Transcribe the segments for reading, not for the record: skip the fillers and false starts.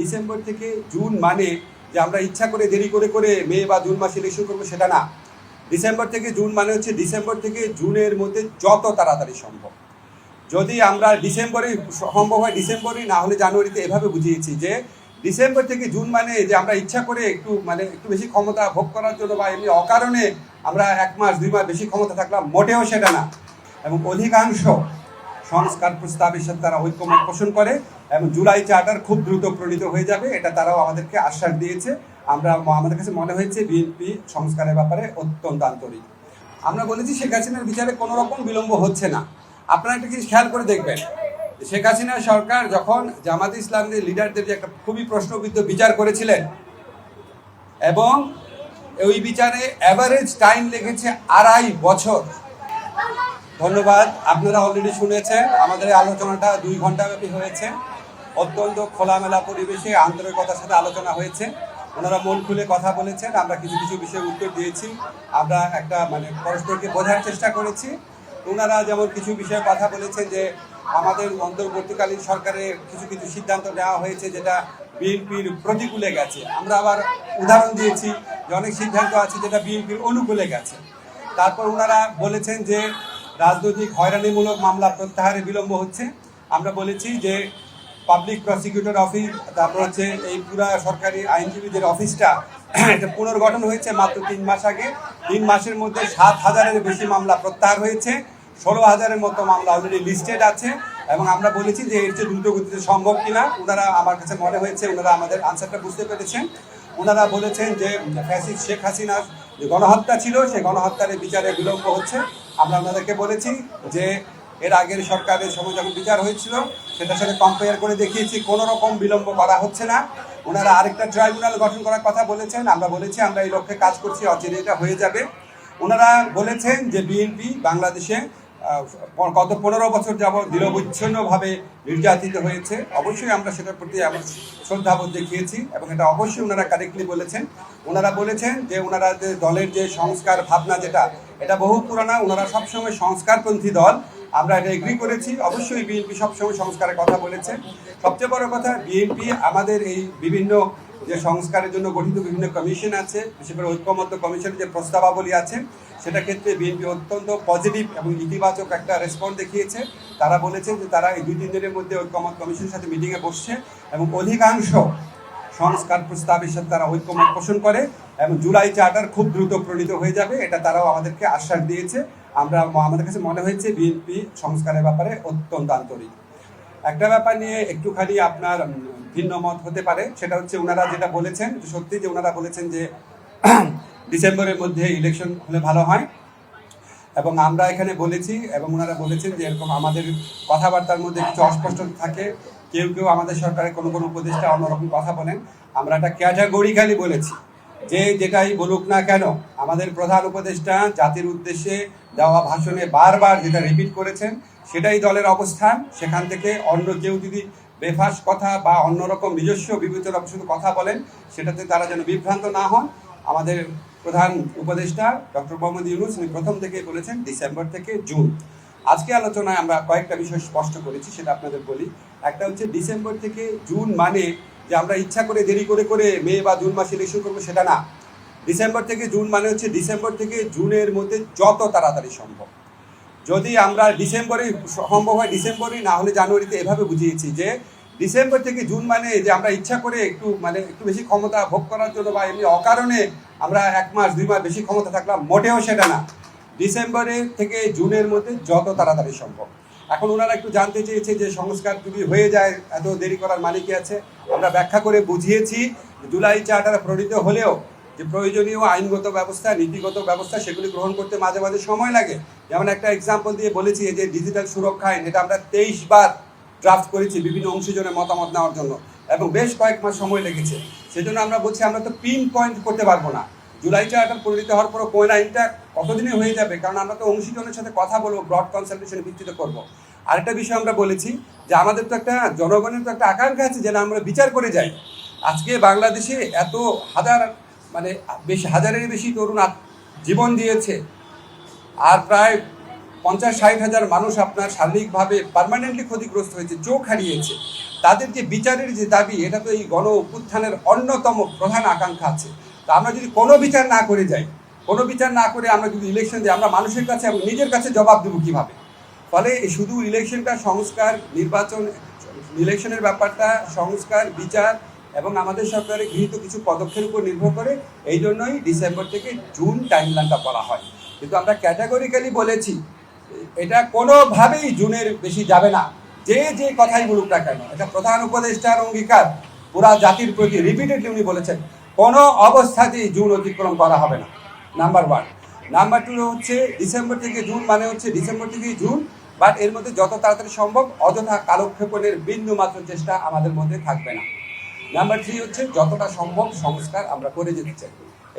December থেকে June মানে যে আমরা ইচ্ছা করে দেরি করে করে মে বা জুন মাসে ইলেকশন করবো সেটা না। ডিসেম্বর থেকে জুন মানে হচ্ছে ডিসেম্বর থেকে জুনের মধ্যে যত তাড়াতাড়ি সম্ভব। যদি আমরা ডিসেম্বরে সম্ভব হয় ডিসেম্বরেই, না হলে জানুয়ারিতে, এভাবে বুঝিয়েছি যে ডিসেম্বর থেকে জুন মানে যে আমরা ইচ্ছা করে একটু বেশি ক্ষমতা ভোগ করার জন্য বা এমনি অকারণে আমরা 1 মাস 2 মাস বেশি ক্ষমতা থাকলাম, মোটেও সেটা না। এবং অধিকাংশ সংস্কার প্রস্তাবের সাথে তারা ঐক্যমত পোষণ করে এবং জুলাই চার্টার খুব দ্রুত প্রণীত হয়ে যাবে, এটা তারাও আমাদেরকে আশ্বাস দিয়েছে। আমাদের কাছে মনে হয়েছে বিএনপি সংস্কারের ব্যাপারে অত্যন্ত আন্তরিক। আমরা বলেছি শেখ হাসিনার বিচারে কোনো রকম বিলম্ব হচ্ছে না। আপনারা একটা জিনিস খেয়াল করে দেখবেন, শেখ হাসিনা সরকার যখন জামাতে ইসলামের লিডারদের যে একটা খুবই প্রশ্নবিদ্ধ বিচার করেছিলেন এবং ওই বিচারে অ্যাভারেজ টাইম লেগেছে 2.5 বছর। ধন্যবাদ, আপনারা অলরেডি শুনেছেন আমাদের আলোচনাটা 2 ঘন্টাব্যাপী হয়েছে। অত্যন্ত খোলামেলা পরিবেশে আন্তরিকতার সাথে আলোচনা হয়েছে। ওনারা মন খুলে কথা বলেছেন, আমরা কিছু কিছু বিষয়ে উত্তর দিয়েছি, আমরা একটা পরস্পরকে বোঝার চেষ্টা করেছি। ওনারা যেমন কিছু বিষয়ে কথা বলেছেন যে আমাদের অন্তর্বর্তীকালীন সরকারের কিছু কিছু সিদ্ধান্ত নেওয়া হয়েছে যেটা বিএনপির প্রতিকূলে গেছে। আমরা আবার উদাহরণ দিয়েছি যে অনেক সিদ্ধান্ত আছে যেটা বিএনপির অনুকূলে গেছে। তারপর ওনারা বলেছেন যে রাজনৈতিক হয়রানিমূলক মামলা প্রত্যাহারে বিলম্ব হচ্ছে। আমরা বলেছি যে পাবলিক প্রসিকিউটর অফিস, তারপর হচ্ছে এই পুরা সরকারি আইনজীবীদের অফিসটা এটা পুনর্গঠন হয়েছে মাত্র 3 মাস আগে। 3 মাসের মধ্যে 7,000-এর বেশি মামলা প্রত্যাহার হয়েছে, 16,000-এর মতো মামলা অলরেডি লিস্টেড আছে। এবং আমরা বলেছি যে এর চেয়ে দ্রুত গতিতে সম্ভব কিনা। ওনারা, আমার কাছে মনে হয়েছে ওনারা আমাদের আনসারটা বুঝতে পেরেছেন। ওনারা বলেছেন যে ফ্যাসিস্ট শেখ হাসিনার যে গণহত্যা ছিল সেই গণহত্যার বিচারে বিলম্ব হচ্ছে। আমরা ওনাদেরকে বলেছি যে এর আগের সরকারের সময় যখন বিচার হয়েছিল সেটার সাথে কম্পেয়ার করে দেখিয়েছি কোনো রকম বিলম্ব করা হচ্ছে না। ওনারা আরেকটা ট্রাইব্যুনাল গঠন করার কথা বলেছেন, আমরা বলেছি আমরা এই লক্ষ্যে কাজ করছি, অচিরে এটা হয়ে যাবে। ওনারা বলেছেন যে বিএনপি বাংলাদেশে গত 15 বছর যাবৎ নিরবচ্ছিন্নভাবে নির্যাতিত হয়েছে। অবশ্যই আমরা সেটার প্রতি আমার শ্রদ্ধাবোধ দেখিয়েছি এবং এটা অবশ্যই ওনারা কারেক্টলি বলেছেন। ওনারা বলেছেন যে ওনারা যে দলের যে সংস্কার ভাবনা যেটা এটা বহু পুরানা, ওনারা সবসময় সংস্কারপন্থী দল, আমরা এটা এগ্রি করেছি। অবশ্যই বিএনপি সবসময় সংস্কারের কথা বলেছে। সবচেয়ে বড় কথা, বিএনপি আমাদের এই বিভিন্ন যে সংস্কারের জন্য গঠিত বিভিন্ন কমিশন আছে, বিশেষ করে ঐক্যমত্য কমিশনের যে প্রস্তাবাবলী আছে সেটা ক্ষেত্রে বিএনপি অত্যন্ত পজিটিভ এবং ইতিবাচক একটা রেসপন্স দেখিয়েছে। তারা বলেছেন যে তারা এই 2-3 দিনের মধ্যে ঐক্যমত কমিশনের সাথে মিটিংয়ে বসছে এবং অধিকাংশ সংস্কার প্রস্তাবের সাথে তারা ঐক্যমত পোষণ করে এবং জুলাই চার্টার খুব দ্রুত প্রণীত হয়ে যাবে, এটা তারাও আমাদেরকে আশ্বাস দিয়েছে। আমাদের কাছে মনে হয়েছে বিএনপি সংস্কারের ব্যাপারে অত্যন্ত আন্তরিক। একটা ব্যাপার নিয়ে একটুখানি আপনার ভিন্ন মত হতে পারে, সেটা হচ্ছে ওনারা যেটা বলেছেন সত্যি, যে ওনারা বলেছেন যে ডিসেম্বরের মধ্যে ইলেকশন হলে ভালো হয়। এবং আমরা এখানে বলেছি এবং ওনারা বলেছেন যে এরকম আমাদের কথাবার্তার মধ্যে কিছু অস্পষ্ট থাকে, কেউ কেউ আমাদের সরকারের কোনো কোনো উপদেষ্টা অন্যরকম কথা বলেন। আমরা একটা ক্যাটাগরিক্যালি বলেছি যে যেটাই বলুক না কেন আমাদের প্রধান উপদেষ্টা জাতির উদ্দেশ্যে দেওয়া ভাষণে বারবার যেটা রিপিট করেছেন সেটাই দলের অবস্থান। সেখান থেকে অন্য কেউ যদি বেফাস কথা বা অন্যরকম নিজস্ব বিবেচনা শুধু কথা বলেন সেটাতে তারা যেন বিভ্রান্ত না হন। আমাদের প্রধান উপদেষ্টা ডক্টর মোহাম্মদ ইউনূস উনি প্রথম থেকেই বলেছেন ডিসেম্বর থেকে জুন। আজকে আলোচনায় আমরা কয়েকটা বিষয় স্পষ্ট করেছি, সেটা আপনাদের বলি। একটা হচ্ছে ডিসেম্বর থেকে জুন মানে যে আমরা ইচ্ছা করে দেরি করে করে মে বা জুন মাসে ইলেকশন করবো সেটা না। ডিসেম্বর থেকে জুন মানে হচ্ছে ডিসেম্বর থেকে জুনের মধ্যে যত তাড়াতাড়ি সম্ভব। যদি আমরা ডিসেম্বরে সম্ভব হয় ডিসেম্বরেই, না হলে জানুয়ারিতে, এভাবে বুঝিয়েছি যে ডিসেম্বর থেকে জুন মানে যে আমরা ইচ্ছা করে একটু বেশি ক্ষমতা ভোগ করার জন্য বা এমনি অকারণে আমরা 1 মাস 2 মাস বেশি ক্ষমতা থাকলাম, মোটেও সেটা না। ডিসেম্বরের থেকে জুনের মধ্যে যত তাড়াতাড়ি সম্ভব। এখন ওনারা একটু জানতে চেয়েছে যে সংস্কার যদি হয়ে যায় এত দেরি করার মানে কি আছে। আমরা ব্যাখ্যা করে বুঝিয়েছি জুলাই চার্টার প্রণীত হলেও যে প্রয়োজনীয় আইনগত ব্যবস্থা, নীতিগত ব্যবস্থা সেগুলি গ্রহণ করতে মাঝে মাঝে সময় লাগে। যেমন একটা এক্সাম্পল দিয়ে বলেছি যে ডিজিটাল সুরক্ষা আইন, এটা আমরা 23 বার ড্রাফট করেছি বিভিন্ন অংশীজনের মতামত নেওয়ার জন্য এবং বেশ কয়েক মাস সময় লেগেছে। সেজন্য আমরা বলছি আমরা তো পিন পয়েন্ট করতে পারবো না। জুলাই চার্টার পরিণত হওয়ার পরও কোন আইনটা কতদিনে হয়ে যাবে, কারণ আমরা তো অংশীজনের সাথে কথা বলবো, ব্রড কনসালটেশনের ভিত্তিতে করবো। আরেকটা বিষয় আমরা বলেছি যে আমাদের তো একটা জনগণের তো একটা আকাঙ্ক্ষা আছে যেন আমরা বিচার করে যাই। আজকে বাংলাদেশে এত হাজারের বেশি তরুণ জীবন দিয়েছে আর প্রায় 50-60 হাজার মানুষ আপনার শারীরিকভাবে পার্মানেন্টলি ক্ষতিগ্রস্ত হয়েছে, চোখ হারিয়েছে, তাদের যে বিচারের যে দাবি, এটা তো এই গণ অভ্যুত্থানের অন্যতম প্রধান আকাঙ্ক্ষা আছে। তা আমরা যদি কোনো বিচার না করে যাই, কোনো বিচার না করে আমরা যদি ইলেকশন দিই, আমরা মানুষের কাছে এবং নিজের কাছে জবাব দেবো কীভাবে? ফলে শুধু ইলেকশনটা সংস্কার, নির্বাচন, ইলেকশনের ব্যাপারটা সংস্কার, বিচার এবং আমাদের সরকারের গৃহীত কিছু পদক্ষেপের উপর নির্ভর করে। এই জন্যই ডিসেম্বর থেকে জুন টাইমলাইনটা বলা হয়। কিন্তু আমরা ক্যাটাগরিক্যালি বলেছি এটা কোনোভাবেই জুনের বেশি যাবে না, যে যে কথাই বলুক না কেন। এটা প্রধান উপদেষ্টার অঙ্গীকার পুরা জাতির প্রতি, রিপিটেডলি উনি বলেছেন কোনো অবস্থাতেই জুন অতিক্রম করা হবে না, নাম্বার 1। নাম্বার 2 হচ্ছে ডিসেম্বর থেকে জুন মানে হচ্ছে ডিসেম্বর থেকেই জুন, বাট এর মধ্যে যত তাড়াতাড়ি সম্ভব অযথা কালক্ষেপণের বিন্দু মাত্র চেষ্টা আমাদের মধ্যে থাকবে না। নাম্বার 3 হচ্ছে যতটা সম্ভব সংস্কার আমরা করে যেতে চাই।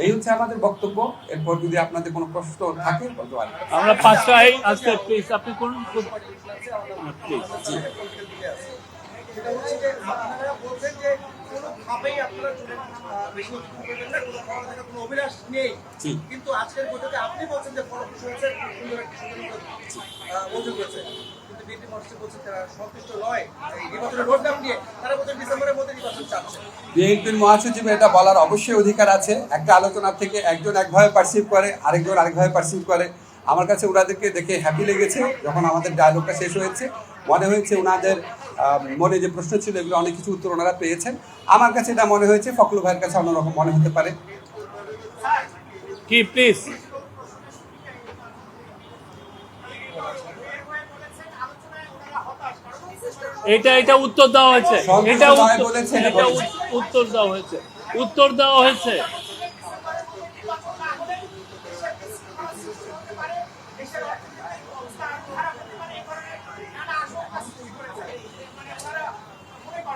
এই হচ্ছে আমাদের বক্তব্য। এরপর যদি আপনাদের কোনো প্রশ্ন থাকে বলতে পারেন। আমরা পাঁচটায় আজকে প্লিজ আপনি কোন প্লিজ সেটা হচ্ছে যে আপনারা বলছেন যে কোনোভাবেই আপনারা বেশি করবেন না, কোনো অভিলাষ নেই, কিন্তু আজকের বৈঠকে আপনি বলছেন যে ফলপ্রসূ হয়েছে, অভিযোগ হয়েছে, কিন্তু বিএনপি মহাসচিব বলছেন তারা সন্তুষ্ট নয় এই নির্বাচনের রোডম্যাপ নিয়ে। তারা বলছেন ডিসেম্বরের মধ্যে নির্বাচন চাচ্ছে। বিএনপির মহাসচিব এটা বলার অবশ্যই অধিকার আছে। একটা আলোচনা থেকে একজন একভাবে পারসিভ করে, আরেকজন আরেকভাবে পারসিভ করে। আমার কাছে ওনাদেরকে দেখে হ্যাপি লেগেছে। যখন আমাদের ডায়লগটা শেষ হয়েছে মনে হয়েছে ওনাদের মনে যে প্রশ্ন ছিল এগুলো অনেক কিছু উত্তর ওনারা পেয়েছেন। আমার কাছে এটা মনে হয়েছে, ফখরুল ভাইয়ের কাছে অন্যরকম মনে হতে পারে। কি প্লিজ এটা উত্তর দেওয়া হয়েছে, এটা উত্তর দেওয়া হয়েছে, উত্তর দেওয়া হয়েছে।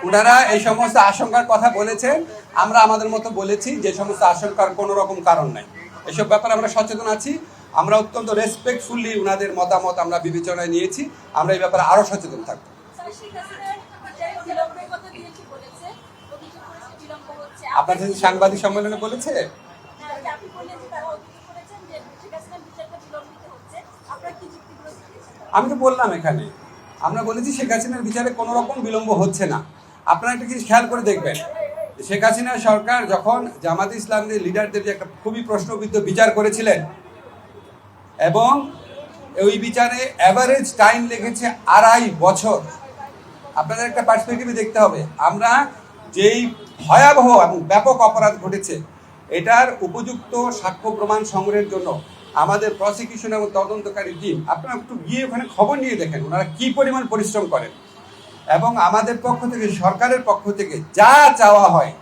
ওনারা এই সমস্ত আশঙ্কার কথা বলেছেন, আমরা আমাদের মতো বলেছি যে সমস্ত আশঙ্কার কোনো রকম কারণ নাই। এসব ব্যাপারে আমরা সচেতন আছি। আমরা অত্যন্ত রেসপেক্টফুলি ওনাদের মতামত আমরা বিবেচনায় নিয়েছি। আমরা এই ব্যাপারে আরও সচেতন থাকবো। আপনার সাথে সাংবাদিক সম্মেলনে বলেছে, আমি তো বললাম এখানে, আমরা বলেছি শেখ হাসিনার বিচারে কোনো রকম বিলম্ব হচ্ছে না। আপনারা একটা কিছু খেয়াল করে দেখবেন, শেখ হাসিনা সরকার যখন জামাত ইসলামদের লিডারদের যে একটা খুবই প্রশ্নবিদ্ধ বিচার করেছিলেন এবং ওই বিচারে অ্যাভারেজ টাইম লেগেছে 2.5 বছর। আপনাদের একটা পার্সপেক্টিভে দেখতে হবে, আমরা যেই ভয়াবহ এবং ব্যাপক অপরাধ ঘটেছে এটার উপযুক্ত সাক্ষ্য প্রমাণ সংগ্রহের জন্য আমাদের প্রসিকিউশন এবং তদন্তকারী টিম, আপনারা একটু গিয়ে ওখানে খবর নিয়ে দেখেন ওনারা কী পরিমাণ পরিশ্রম করেন। এবং আমাদের পক্ষ থেকে, সরকারের পক্ষ থেকে যা চাওয়া হয়,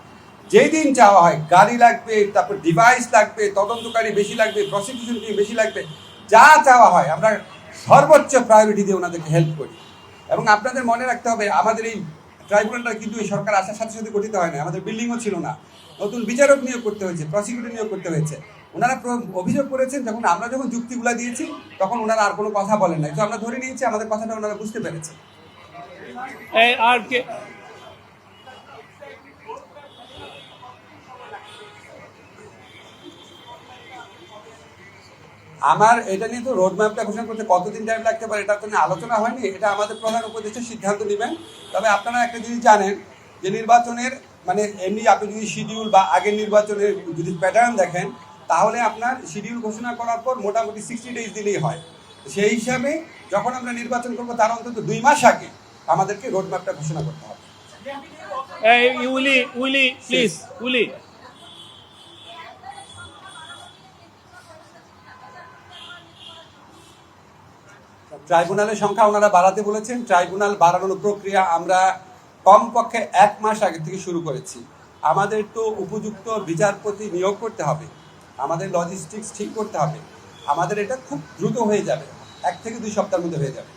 যেই দিন চাওয়া হয়, গাড়ি লাগবে, তারপর ডিভাইস লাগবে, তদন্তকারী বেশি লাগবে, প্রসিকিউশন টিম বেশি লাগবে, যা চাওয়া হয় আমরা সর্বোচ্চ প্রায়োরিটি দিয়ে ওনাদেরকে হেল্প করি। এবং আপনাদের মনে রাখতে হবে আমাদের এই ট্রাইব্যুনালটা কিন্তু এই সরকার আসার সাথে সাথে গঠিত হয় না। আমাদের বিল্ডিংও ছিল না, নতুন বিচারক নিয়োগ করতে হয়েছে, প্রসিকিউটর নিয়োগ করতে হয়েছে। ওনারা অভিযোগ করেছেন, যখন আমরা যখন যুক্তিগুলা দিয়েছি তখন ওনারা আর কোনো কথা বলেন নাই। তো আমরা ধরে নিয়েছি আমাদের কথাটা ওনারা বুঝতে পেরেছে। আর কে আমার এটা নিয়ে তো রোডম্যাপটা ঘোষণা করতে কতদিন টাইম লাগতে পারে এটা তো নিয়ে আলোচনা হয়নি। এটা আমাদের প্রধান উপদেষ্টা সিদ্ধান্ত নেবেন। তবে আপনারা একটা জিনিস জানেন যে নির্বাচনের মানে এমনি আপনি যদি শিডিউল বা আগের নির্বাচনের যদি প্যাটার্ন দেখেন তাহলে আপনার শিডিউল ঘোষণা করার পর মোটামুটি 60 ডেজ দিলেই হয়। সেই হিসাবে যখন আমরা নির্বাচন করবো তার অন্তত 2 মাস আগে আমাদেরকে রোডম্যাপটা ঘোষণা করতে হবে। ট্রাইব্যুনালের সংখ্যা ওনারা বাড়াতে বলেছেন। ট্রাইব্যুনাল বাড়ানোর প্রক্রিয়া আমরা কমপক্ষে 1 মাস আগে থেকে শুরু করেছি। আমাদের তো উপযুক্ত বিচারপতি নিয়োগ করতে হবে, আমাদের লজিস্টিক্স ঠিক করতে হবে। আমাদের এটা খুব দ্রুত হয়ে যাবে, 1 থেকে 2 সপ্তাহের মধ্যে হয়ে যাবে।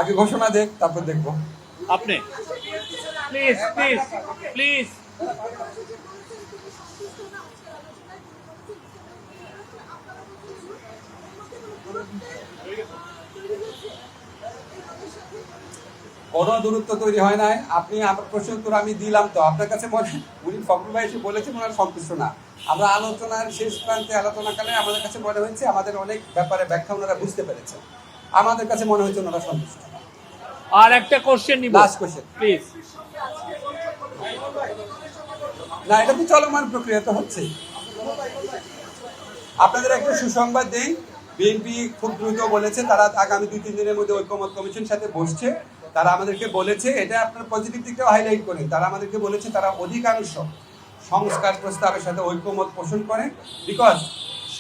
আগে ঘোষণা দেখ, তারপর দেখবো। আপনি প্লিজ প্লিজ প্লিজ কোনো দূরত্ব তৈরি হয় নাই। আপনি আমার প্রশ্ন উত্তর আমি দিলাম, তো আপনার কাছে মনে উনি ফখরুল ভাই এসে বলেছেন ওনার সন্তুষ্ট না, আমরা আলোচনার শেষ প্রান্তে আলোচনাকালে আমাদের কাছে মনে হয়েছে আমাদের অনেক ব্যাপারে ব্যাখ্যা ওনারা বুঝতে পেরেছে, আমাদের কাছে মনে হয়েছে ওনারা সন্তুষ্ট। আর একটা কোশ্চেন নিব, লাস্ট কোশ্চেন প্লিজ। না, এটা তো চলমান প্রক্রিয়া তো হচ্ছে। আপনাদের একটা সুসংবাদ দেই, বিএনপি খুব দ্রুত বলেছে তারা আগামী 2-3 দিনের মধ্যে ঐক্যমত কমিশনের সাথে বসছে। তারা আমাদেরকে বলেছে, এটা আপনার পজিটিভ দিকটাও হাইলাইট করেন, তারা আমাদেরকে বলেছে তারা অধিকাংশ সংস্কার প্রস্তাবের সাথে ঐক্যমত পোষণ করে, বিকজ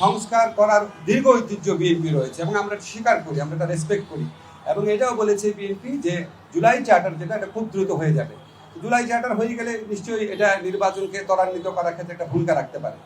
সংস্কার করার দীর্ঘ ঐতিহ্য বিএনপি রয়েছে এবং আমরা স্বীকার করি, আমরা এটা রেসপেক্ট করি। এবং এটাও বলেছে বিএনপি যে জুলাই চার্টার যেটা, এটা খুব দ্রুত হয়ে যাবে। জুলাই চার্টার হয়ে গেলে নিশ্চয়ই এটা নির্বাচনকে ত্বরান্বিত করার ক্ষেত্রে একটা ভূমিকা রাখতে পারে।